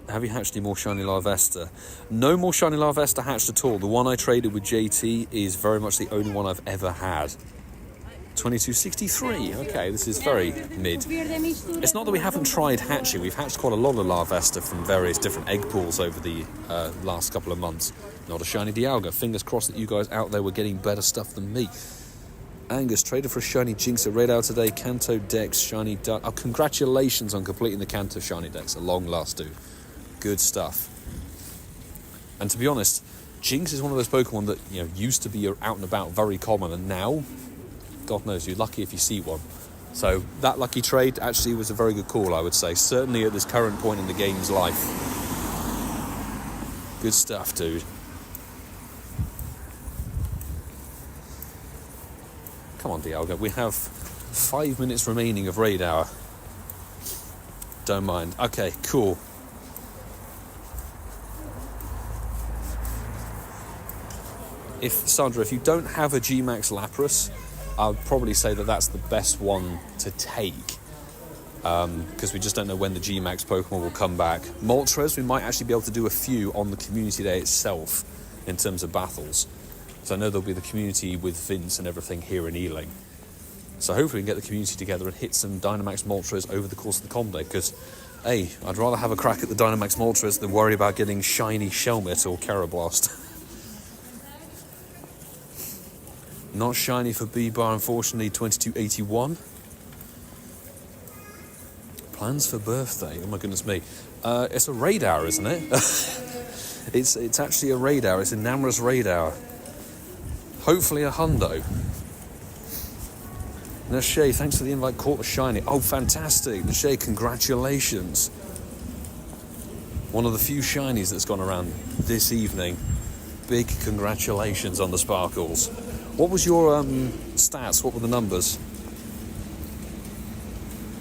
Have you hatched any more shiny Larvesta? No more shiny Larvesta hatched at all. The one I traded with JT is very much the only one I've ever had. 2263. Okay, this is very mid. It's not that we haven't tried hatching. We've hatched quite a lot of Larvesta from various different egg pools over the last couple of months. Not a shiny Dialga. Fingers crossed that you guys out there were getting better stuff than me. Angus, traded for a shiny Jinx at Radar today. Kanto Dex, shiny Duck. Oh, congratulations on completing the Kanto shiny Dex. At long last, dude. Good stuff. And to be honest, Jinx is one of those Pokemon that, you know, used to be out and about, very common, and now, God knows, you're lucky if you see one. So that lucky trade actually was a very good call, I would say. Certainly at this current point in the game's life. Good stuff, dude. Come on, Dialga. We have 5 minutes remaining of raid hour. Don't mind. Okay, cool. Sandra, if you don't have a G-Max Lapras, I'd probably say that that's the best one to take. Because we just don't know when the G-Max Pokemon will come back. Moltres, we might actually be able to do a few on the community day itself in terms of battles. So I know there'll be the community with Vince and everything here in Ealing. So hopefully we can get the community together and hit some Dynamax Moltres over the course of the com day. Because, hey, I'd rather have a crack at the Dynamax Moltres than worry about getting shiny Shelmet or Carablast. Not shiny for B-Bar, unfortunately, 2281. Plans for birthday? Oh my goodness me. It's a raid hour, isn't it? It's actually a raid hour. It's a Namra's raid hour. Hopefully a hundo. Nashay, thanks for the invite. Caught a shiny. Oh, fantastic. Nashay, congratulations. One of the few shinies that's gone around this evening. Big congratulations on the sparkles. What was your stats? What were the numbers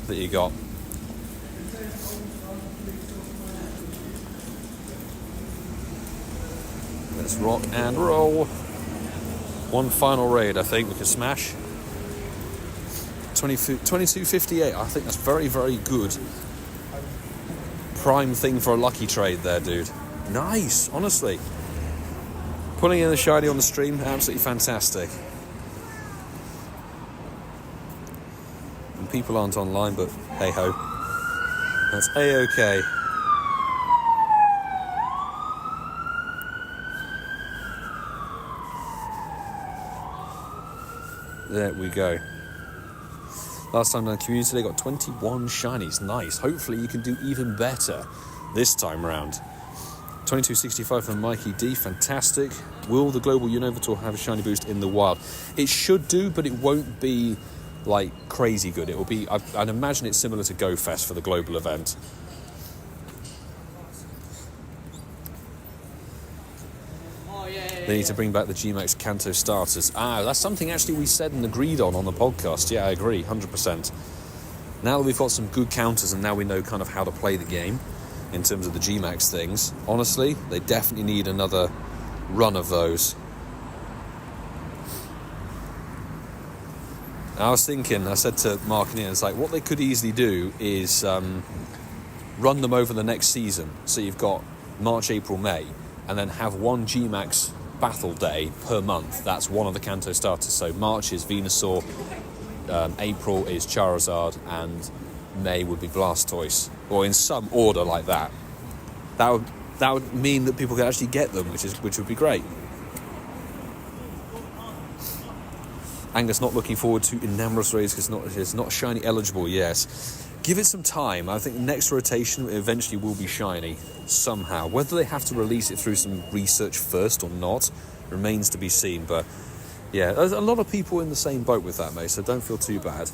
that you got? Let's rock and roll. One final raid, I think we can smash. 2258. I think that's very, very good. Prime thing for a lucky trade there, dude. Nice, honestly. Pulling in the shiny on the stream, absolutely fantastic. And people aren't online, but hey ho. That's A-OK. There we go. Last time on the community, they got 21 shinies. Nice. Hopefully you can do even better this time around. 2265 from Mikey D, fantastic. Will the Global Unova have a shiny boost in the wild? It should do, but it won't be like crazy good. It will be, I'd imagine it's similar to Go Fest for the global event. They need to bring back the GMAX Kanto starters. That's something actually we said and agreed on the podcast. Yeah, I agree, 100%. Now that we've got some good counters and now we know kind of how to play the game in terms of the GMAX things, honestly, they definitely need another run of those. I was thinking, I said to Mark and Ian, it's like, what they could easily do is run them over the next season. So you've got March, April, May, and then have one GMAX battle day per month. That's one of the Kanto starters. So March is Venusaur, April is Charizard, and May would be Blastoise, or in some order like that. That would mean that people could actually get them, which would be great. Angus not looking forward to Enamorous Raids because it's not shiny eligible. Yes, give it some time. I think the next rotation eventually will be shiny somehow. Whether they have to release it through some research first or not remains to be seen. But yeah, there's a lot of people in the same boat with that, mate, so don't feel too bad.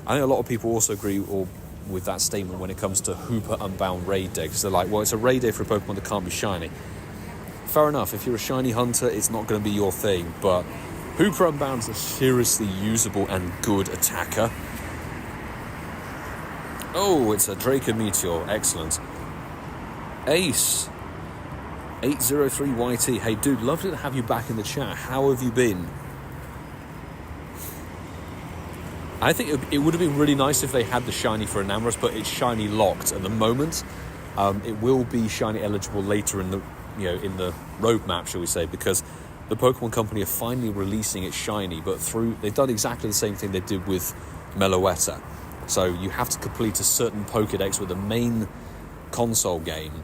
I think a lot of people also agree with that statement when it comes to Hooper Unbound Raid Day, because they're like, well, it's a raid day for a Pokemon that can't be shiny. Fair enough, if you're a shiny hunter, it's not going to be your thing, but Hooper Unbound's a seriously usable and good attacker. Oh, it's a Draco Meteor, excellent. Ace 803YT, hey dude, lovely to have you back in the chat. How have you been? I think it would have been really nice if they had the shiny for Enamorous, but it's shiny locked at the moment. It will be shiny eligible later in the roadmap, shall we say, because the Pokemon Company are finally releasing it shiny, but they've done exactly the same thing they did with Meloetta. So you have to complete a certain Pokedex with the main console game,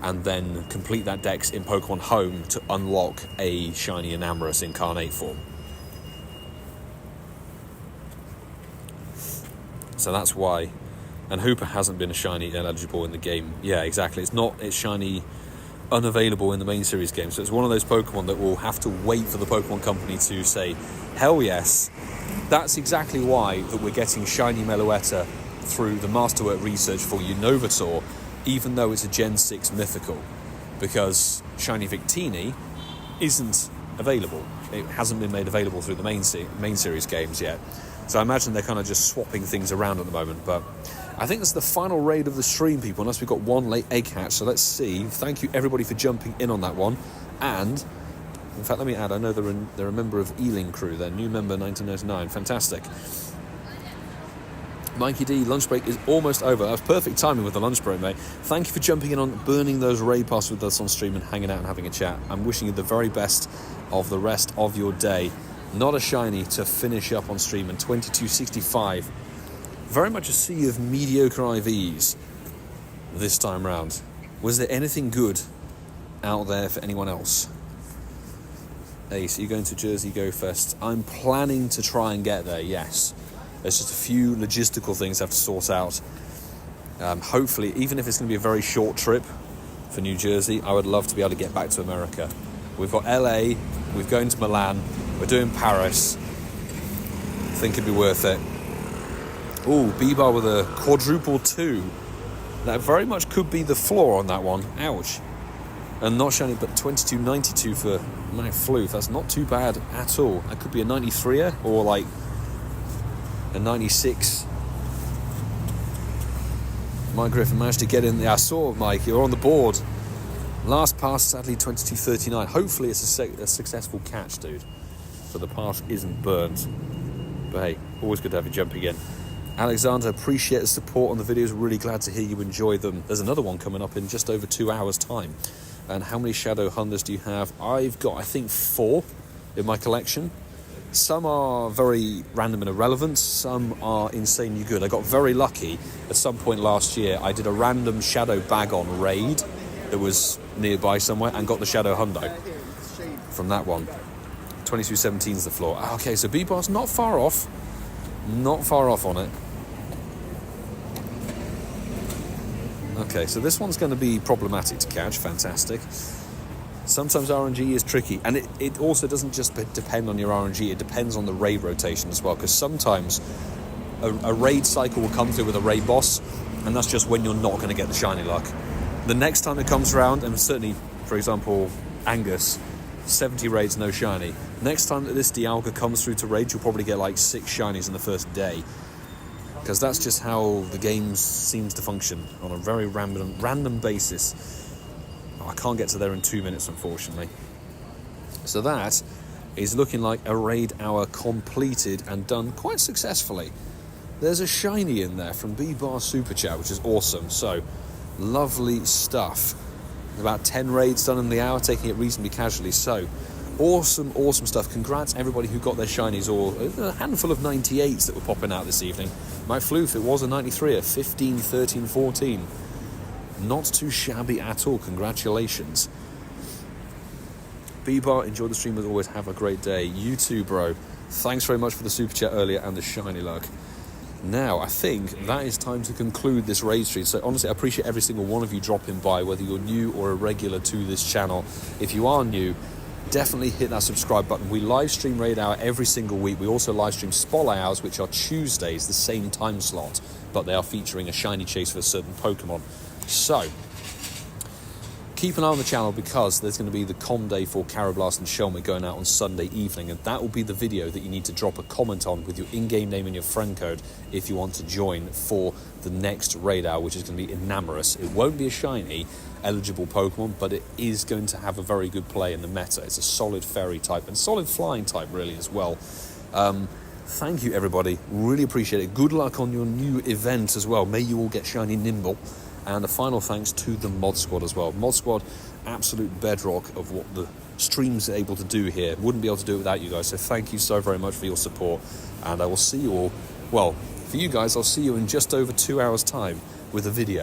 and then complete that dex in Pokemon Home to unlock a shiny Enamorous Incarnate form. So that's why. And Hooper hasn't been a shiny eligible in the game. Yeah, exactly. It's shiny unavailable in the main series game. So it's one of those Pokemon that will have to wait for the Pokemon Company to say, hell yes. That's exactly why that we're getting shiny Meloetta through the Masterwork research for Unovator, even though it's a Gen 6 mythical, because shiny Victini isn't available. It hasn't been made available through the main series games yet. So I imagine they're kind of just swapping things around at the moment. But I think it's the final raid of the stream, people, unless we've got one late egg hatch. So let's see. Thank you, everybody, for jumping in on that one. And, in fact, let me add, I know they're a member of Ealing Crew. They're new member 1999. Fantastic. Mikey D, lunch break is almost over. That was perfect timing with the lunch break, mate. Thank you for jumping in on burning those raid passes with us on stream and hanging out and having a chat. I'm wishing you the very best of the rest of your day. Not a shiny to finish up on stream, and 2265. Very much a sea of mediocre IVs this time round. Was there anything good out there for anyone else? Ace, are you going to Jersey Go Fest? I'm planning to try and get there, yes. There's just a few logistical things I have to sort out. Hopefully, even if it's going to be a very short trip for New Jersey, I would love to be able to get back to America. We've got LA, we're going to Milan, we're doing Paris. I think it'd be worth it. Ooh, B-Bar with a quadruple 2. That very much could be the floor on that one. Ouch. And not shiny, but 2292 for Mount Floof. That's not too bad at all. That could be a 93er or like a 96. Mike Griffin managed to get in there. I saw Mike, you're on the board. Last pass, sadly, 2239. Hopefully it's a successful catch, dude. So the pass isn't burnt. But hey, always good to have you jumping in. Alexander, appreciate the support on the videos. Really glad to hear you enjoy them. There's another one coming up in just over 2 hours' time. And how many Shadow Hunters do you have? I've got, I think, 4 in my collection. Some are very random and irrelevant. Some are insanely good. I got very lucky at some point last year. I did a random Shadow Bag-on raid that was nearby somewhere and got the Shadow Hundo from that one. 2217 is the floor. Okay, so B-Bar's not far off. Not far off on it. Okay, so this one's going to be problematic to catch. Fantastic. Sometimes RNG is tricky, and it also doesn't just depend on your RNG, it depends on the raid rotation as well, because sometimes a raid cycle will come through with a raid boss, and that's just when you're not going to get the shiny luck. The next time it comes around, and certainly, for example, Angus, 70 raids, no shiny. Next time that this Dialga comes through to raid, you'll probably get like 6 shinies in the first day, because that's just how the game seems to function on a very random basis. I can't get to there in 2 minutes, unfortunately. So that is looking like a raid hour completed and done quite successfully. There's a shiny in there from B-Bar Super Chat, which is awesome. So, lovely stuff. About 10 raids done in the hour, taking it reasonably casually. So, awesome stuff. Congrats everybody who got their shinies, or a handful of 98s that were popping out this evening. My floof, it was a 93, a 15, 13, 14. Not too shabby at all. Congratulations. B-Bar, enjoy the stream as always. Have a great day. You too, bro. Thanks very much for the super chat earlier and the shiny luck. Now, I think that is time to conclude this raid stream. So honestly, I appreciate every single one of you dropping by, whether you're new or a regular to this channel. If you are new, definitely hit that subscribe button. We live stream raid hour every single week. We also live stream spotlight hours, which are Tuesdays, the same time slot, but they are featuring a shiny chase for a certain Pokemon. So, keep an eye on the channel, because there's going to be the com day for Carablast and Shelmet going out on Sunday evening, and that will be the video that you need to drop a comment on with your in-game name and your friend code if you want to join for the next raid hour, which is going to be Enamorous. It won't be a shiny eligible Pokemon, but it is going to have a very good play in the meta. It's a solid fairy type and solid flying type really as well. Thank you everybody, really appreciate it. Good luck on your new event as well. May you all get shiny Nimble. And a final thanks to the Mod Squad as well. Mod Squad, absolute bedrock of what the stream's able to do here. Wouldn't be able to do it without you guys. So thank you so very much for your support. And I will see you all, well, for you guys, I'll see you in just over 2 hours' time with a video.